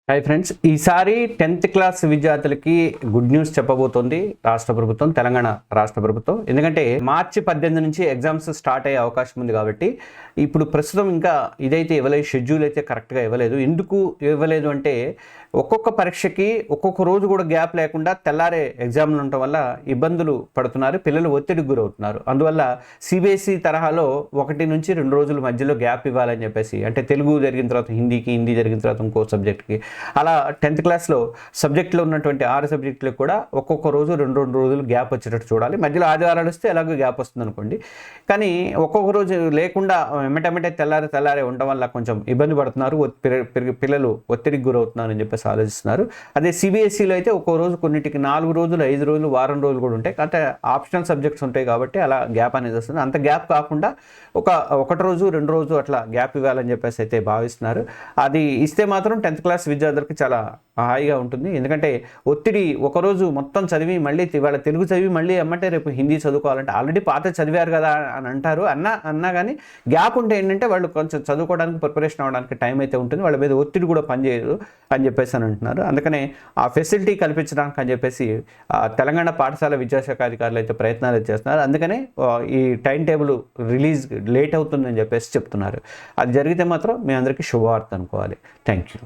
Hi friends, ఈసారి 10th class విద్యార్థులకి good news చెప్పబోతోంది రాష్ట్ర ప్రభుత్వం, తెలంగాణ రాష్ట్ర ప్రభుత్వం. ఎందుకంటే మార్చి 18 నుంచి ఎగ్జామ్స్ స్టార్ట్ అయ్యే అవకాశం ఉంది కాబట్టి ఇప్పుడు ప్రస్తుతం ఇంకా ఇదైతే ఇవ్వలేదు, షెడ్యూల్ అయితే కరెక్ట్గా ఇవ్వలేదు. ఎందుకు ఇవ్వలేదు అంటే ఒక్కొక్క పరీక్షకి ఒక్కొక్క రోజు కూడా గ్యాప్ లేకుండా తెల్లారే ఎగ్జామ్లు ఉండటం వల్ల ఇబ్బందులు పడుతున్నారు, పిల్లలు ఒత్తిడికి గురవుతున్నారు. అందువల్ల సిబిఎస్ఈ తరహాలో 1 నుంచి 2 రోజుల మధ్యలో గ్యాప్ ఇవ్వాలని చెప్పేసి, అంటే తెలుగు జరిగిన తర్వాత హిందీకి, హిందీ జరిగిన తర్వాత ఇంకో సబ్జెక్ట్కి, అలా 10th క్లాస్లో సబ్జెక్టులో ఉన్నటువంటి 6 సబ్జెక్టులకు కూడా ఒక్కొక్క రోజు 2 రోజులు గ్యాప్ వచ్చేటట్టు చూడాలి. మధ్యలో ఆదివారాలు వస్తే ఎలాగో గ్యాప్ వస్తుంది అనుకోండి. కానీ ఒక్కొక్క రోజు లేకుండా ఎమ్మటెమ్మటే తెల్లారే ఉండడం వల్ల కొంచెం ఇబ్బంది పడుతున్నారు, పిల్లలు ఒత్తిడికి గురవుతున్నారు అని చెప్పేసి ఆలోచిస్తున్నారు. అదే సిబిఎస్ఈలో అయితే ఒక్కో రోజు కొన్నిటికి 4 రోజులు, 5 రోజులు, వారం రోజులు కూడా ఉంటాయి. అంటే ఆప్షనల్ సబ్జెక్ట్స్ ఉంటాయి కాబట్టి అలా గ్యాప్ అనేది వస్తుంది. అంత గ్యాప్ కాకుండా ఒక రోజు 2 రోజు అట్లా గ్యాప్ ఇవ్వాలని చెప్పేసి అయితే భావిస్తున్నారు. అది ఇస్తే మాత్రం 10th క్లాస్ విద్యార్థులకి చాలా హాయిగా ఉంటుంది. ఎందుకంటే ఒత్తిడి, ఒకరోజు మొత్తం చదివి మళ్ళీ ఇవాళ తెలుగు చదివి మళ్ళీ ఎమ్మటే రేపు హిందీ చదువుకోవాలంటే ఆల్రెడీ పాత చదివారు కదా అని అంటారు. అన్నా కానీ గ్యాప్ ఉంటే ఏంటంటే వాళ్ళు కొంచెం చదువుకోవడానికి, ప్రిపరేషన్ అవ్వడానికి టైం అయితే ఉంటుంది, వాళ్ళ మీద ఒత్తిడి కూడా పనిచేయదు అని చెప్పేసి అని అంటున్నారు. అందుకనే ఆ ఫెసిలిటీ కల్పించడానికి అని చెప్పేసి తెలంగాణ పాఠశాల విద్యాశాఖ అధికారులు అయితే ప్రయత్నాలు చేస్తున్నారు. అందుకనే ఈ టైం టేబుల్ రిలీజ్ లేట్ అవుతుందని చెప్పేసి చెప్తున్నారు. అది జరిగితే మాత్రం మీ అందరికీ శుభవార్త అనుకోవాలి. Thank you.